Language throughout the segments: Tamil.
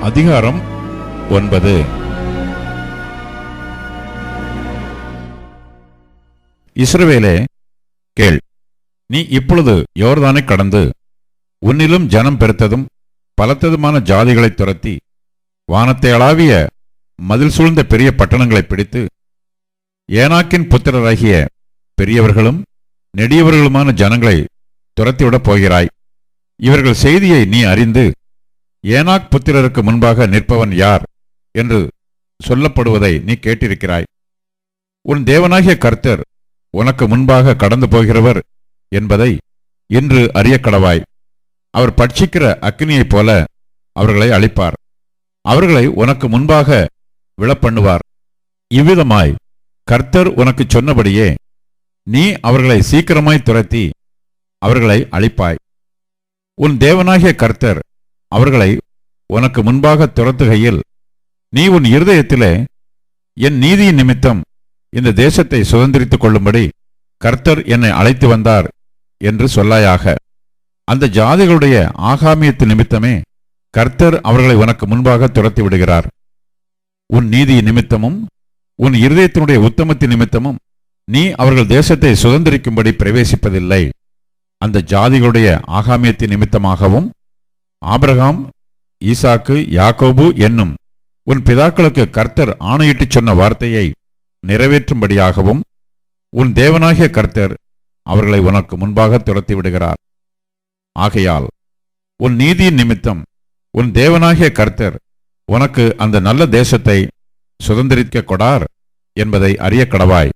அதிகாரம் 9. இஸ்ரவேலே, கேள். நீ இப்பொழுது யோர்தானை கடந்து உன்னிலும் ஜனம் பெருத்ததும் பலத்ததுமான ஜாதிகளை துரத்தி வானத்தை அளாவிய மதில் சூழ்ந்த பெரிய பட்டணங்களை பிடித்து ஏனாக்கின் புத்திரராகிய பெரியவர்களும் நெடியவர்களுமான ஜனங்களை துரத்திவிடப் போகிறாய். இவர்கள் செய்தியை நீ அறிந்து ஏனாக் புத்திரருக்கு முன்பாக நிற்பவன் யார் என்று சொல்லப்படுவதை நீ கேட்டிருக்கிறாய். உன் தேவனாகிய கர்த்தர் உனக்கு முன்பாக கடந்து போகிறவர் என்பதை இன்று அறியக்கடவாய். அவர் பட்சிக்கிற அக்கினியைப் போல அவர்களை அழிப்பார். அவர்களை உனக்கு முன்பாக விழப்பண்ணுவார். இவ்விதமாய் கர்த்தர் உனக்கு சொன்னபடியே நீ அவர்களை சீக்கிரமாய் துரத்தி அவர்களை அழிப்பாய். உன் தேவனாகிய கர்த்தர் அவர்களை உனக்கு முன்பாக துரத்துகையில் நீ உன் இருதயத்திலே என் நீதியின் நிமித்தம் இந்த தேசத்தை சுதந்திரித்துக் கொள்ளும்படி கர்த்தர் என்னை அழைத்து வந்தார் என்று சொல்லாயாக. அந்த ஜாதிகளுடைய ஆகாமியத்து நிமித்தமே கர்த்தர் அவர்களை உனக்கு முன்பாக துரத்தி விடுகிறார். உன் நீதியின் நிமித்தமும் உன் இருதயத்தினுடைய உத்தமத்தின் நிமித்தமும் நீ அவர்கள் தேசத்தை சுதந்திரிக்கும்படி பிரவேசிப்பதில்லை. அந்த ஜாதிகளுடைய ஆகாமியத்தின் நிமித்தமாகவும் ஆபிரகாம், ஈசாக்கு, யாக்கோபு என்னும் உன் பிதாக்களுக்கு கர்த்தர் ஆணையிட்டு சொன்ன வார்த்தையை நிறைவேற்றும்படியாகவும் உன் தேவனாகிய கர்த்தர் அவர்களை உனக்கு முன்பாக துரத்தி விடுகிறார். ஆகையால் உன் நீதியின் நிமித்தம் உன் தேவனாகிய கர்த்தர் உனக்கு அந்த நல்ல தேசத்தை சுதந்திரிக்க கொடார் என்பதை அறிய கடவாய்.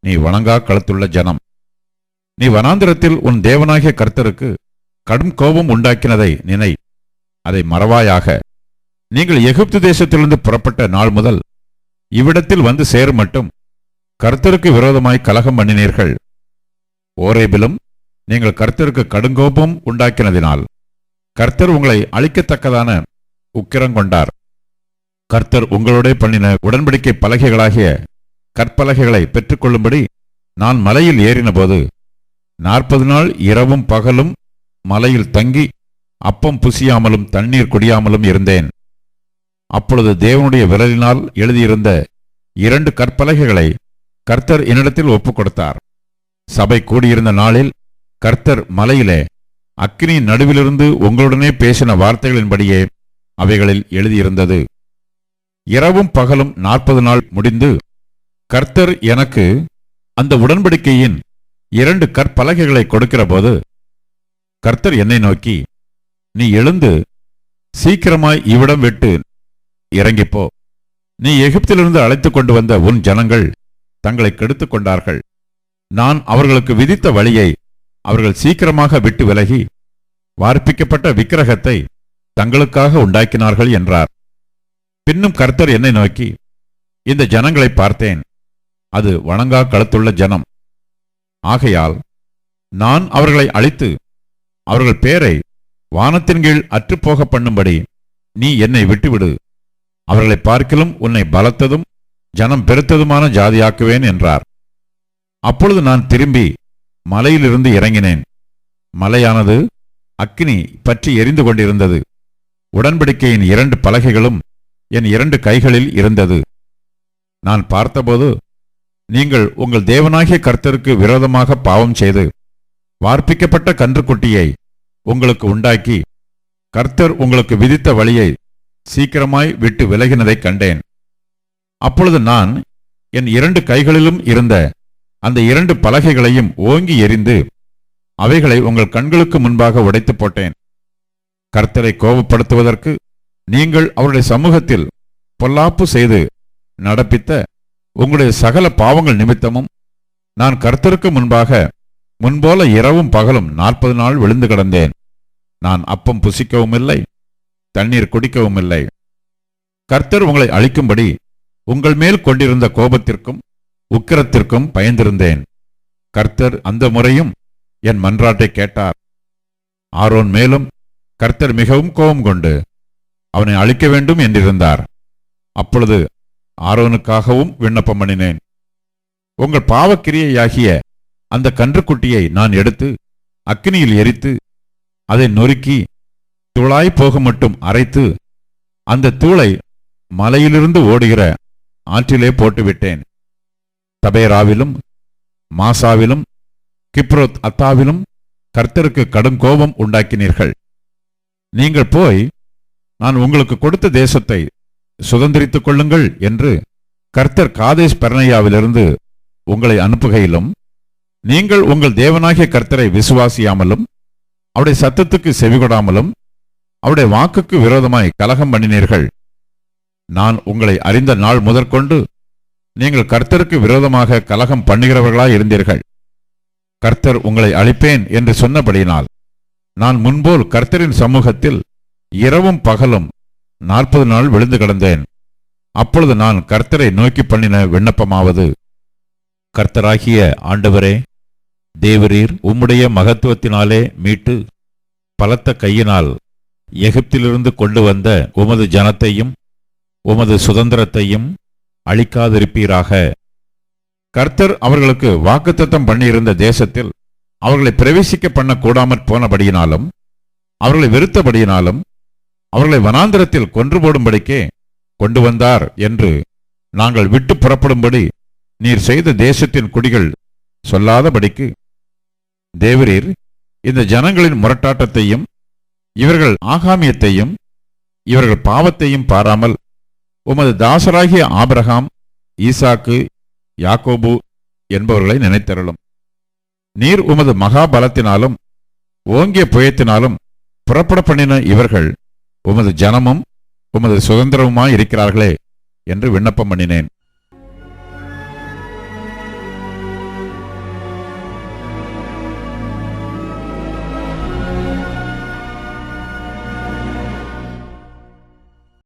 நீ வணங்கா கழுத்துள்ள ஜனம். நீ வனாந்திரத்தில் உன் தேவனாகிய கர்த்தருக்கு கடும் கோபம் உண்டாக்கினதை நினை, அதை மறவாயாக. நீங்கள் எகிப்து தேசத்திலிருந்து புறப்பட்ட நாள் முதல் இவ்விடத்தில் வந்து சேரும் மட்டும் கர்த்தருக்கு விரோதமாய் கலகம் பண்ணினீர்கள். ஓரேபிலும் நீங்கள் கர்த்தருக்கு கடுங்கோபம் உண்டாக்கினதினால் கர்த்தர் உங்களை அழிக்கத்தக்கதான உக்கிரங்கொண்டார். கர்த்தர் உங்களோட பண்ணின உடன்படிக்கை பலகைகளாகிய கற்பலகைகளை பெற்றுக்கொள்ளும்படி நான் மலையில் ஏறினபோது 40 நாள் இரவும் பகலும் மலையில் தங்கி அப்பம் புசியாமலும் தண்ணீர் குடியாமலும் இருந்தேன். அப்பொழுது தேவனுடைய விரலினால் எழுதியிருந்த 2 கற்பலகைகளை கர்த்தர் என்னிடத்தில் ஒப்புக் கொடுத்தார். சபை கூடியிருந்த நாளில் கர்த்தர் மலையிலே அக்கினியின் நடுவிலிருந்து உங்களுடனே பேசின வார்த்தைகளின்படியே அவைகளில் எழுதியிருந்தது. இரவும் பகலும் 40 நாள் முடிந்து கர்த்தர் எனக்கு அந்த உடன்படிக்கையின் 2 கற்பலகைகளை கொடுக்கிற போது கர்த்தர் என்னை நோக்கி, நீ எழுந்து சீக்கிரமாய் இவ்விடம் விட்டு இறங்கிப்போ. நீ எகிப்திலிருந்து அழைத்து கொண்டு வந்த உன் ஜனங்கள் தங்களை கெடுத்துக் கொண்டார்கள். நான் அவர்களுக்கு விதித்த வழியை அவர்கள் சீக்கிரமாக விட்டு விலகி வார்ப்பிக்கப்பட்ட விக்கிரகத்தை தங்களுக்காக உண்டாக்கினார்கள் என்றார். பின்னும் கர்த்தர் என்னை நோக்கி, இந்த ஜனங்களை பார்த்தேன், அது வணங்கா கழுத்துள்ள ஜனம். ஆகையால் நான் அவர்களை அழித்து அவர்கள் பேரை வானத்தின் கீழ் அற்றுப்போக பண்ணும்படி நீ என்னை விட்டுவிடு. அவர்களை பார்க்கிலும் உன்னை பலத்ததும் ஜனம் பெருத்ததுமான ஜாதியாக்குவேன் என்றார். அப்பொழுது நான் திரும்பி மலையிலிருந்து இறங்கினேன். மலையானது அக்கினி பற்றி எரிந்து கொண்டிருந்தது. உடன்படிக்கையின் 2 பலகைகளும் என் 2 கைகளில் இருந்தது. நான் பார்த்தபோது நீங்கள் உங்கள் தேவனாகிய கர்த்தருக்கு விரோதமாக பாவம் செய்து வார்ப்பிக்கப்பட்ட கன்றுக்குட்டியை உங்களுக்கு உண்டாக்கி கர்த்தர் உங்களுக்கு விதித்த வழியை சீக்கிரமாய் விட்டு விலகினதைக் கண்டேன். அப்பொழுது நான் என் 2 கைகளிலும் இருந்த அந்த 2 பலகைகளையும் ஓங்கி எறிந்து அவைகளை உங்கள் கண்களுக்கு முன்பாக உடைத்து போட்டேன். கர்த்தரை கோபப்படுத்துவதற்கு நீங்கள் அவருடைய சமூகத்தில் பொல்லாப்பு செய்து நடப்பித்த உங்களுடைய சகல பாவங்கள் நிமித்தமும் நான் கர்த்தருக்கு முன்பாக முன்போல இரவும் பகலும் 40 நாள் விழுந்து கிடந்தேன். நான் அப்பம் புசிக்கவும் இல்லை, தண்ணீர் குடிக்கவும் இல்லை. கர்த்தர் உங்களை அழிக்கும்படி உங்கள் மேல் கொண்டிருந்த கோபத்திற்கும் உக்கிரத்திற்கும் பயந்திருந்தேன். கர்த்தர் அந்த முறையும் என் மன்றாட்டை கேட்டார். ஆரோன் மேலும் கர்த்தர் மிகவும் கோபம் கொண்டு அவனை அழிக்க வேண்டும் என்றிருந்தார். அப்பொழுது ஆரோனுக்காகவும் விண்ணப்பம் பண்ணினேன். உங்கள் பாவக்கிரியையாகிய அந்த கன்றுக்குட்டியை நான் எடுத்து அக்கினியில் எரித்து அதை நொறுக்கி துளாய் போக மட்டும் அரைத்து அந்த தூளை மலையிலிருந்து ஓடுகிற ஆற்றிலே போட்டுவிட்டேன். தபேராவிலும் மாசாவிலும் கிப்ரோத் அத்தாவிலும் கர்த்தருக்கு கடும் கோபம் உண்டாக்கினீர்கள். நீங்கள் போய் நான் உங்களுக்கு கொடுத்த தேசத்தை சுதந்திரித்துக் கொள்ளுங்கள் என்று கர்த்தர் காதேஸ் பர்னேயாவிலிருந்து உங்களை அனுப்புகையிலும் நீங்கள் உங்கள் தேவனாகிய கர்த்தரை விசுவாசியாமலும் அவருடைய சத்தத்துக்கு செவிகொடாமலும் அவருடைய வாக்குக்கு விரோதமாய் கலகம் பண்ணினீர்கள். நான் உங்களை அறிந்த நாள் முதற்கொண்டு நீங்கள் கர்த்தருக்கு விரோதமாக கலகம் பண்ணுகிறவர்களாய் இருந்தீர்கள். கர்த்தர் உங்களை அழிப்பேன் என்று சொன்னபடியினால் நான் முன்போல் கர்த்தரின் சமூகத்தில் இரவும் பகலும் 40 நாள் விழுந்து கிடந்தேன். அப்பொழுது நான் கர்த்தரை நோக்கி பண்ணின விண்ணப்பமாவது, கர்த்தராகிய ஆண்டவரே, தேவரீர் உம்முடைய மகத்துவத்தினாலே மீட்டு பலத்த கையினால் எகிப்திலிருந்து கொண்டு வந்த உமது ஜனத்தையும் உமது சுதந்திரத்தையும் அழிக்காதிருப்பீராக. கர்த்தர் அவர்களுக்கு வாக்குத்தத்தம் பண்ணியிருந்த தேசத்தில் அவர்களை பிரவேசிக்க பண்ண கூடாமற் போனபடியினாலும் அவர்களை வெறுத்தபடியினாலும் அவர்களை வனாந்திரத்தில் கொன்று போடும்படிக்கே கொண்டு வந்தார் என்று நாங்கள் விட்டு புறப்படும்படி நீர் செய்த தேசத்தின் குடிகள் சொல்லாதபடிக்கு தேவரீர் இந்த ஜனங்களின் முரட்டாட்டத்தையும் இவர்கள் ஆகாமியத்தையும் இவர்கள் பாவத்தையும் பாராமல் உமது தாசராகிய ஆபிரகாம், ஈசாக்கு, யாக்கோபு என்பவர்களை நினைத்தருளும். நீர் உமது மகாபலத்தினாலும் ஓங்கிய புயத்தினாலும் புறப்பட பண்ணின இவர்கள் உமது ஜனமும் உமது சுதந்திரமுமாய் இருக்கிறார்களே என்று விண்ணப்பம் பண்ணினேன்.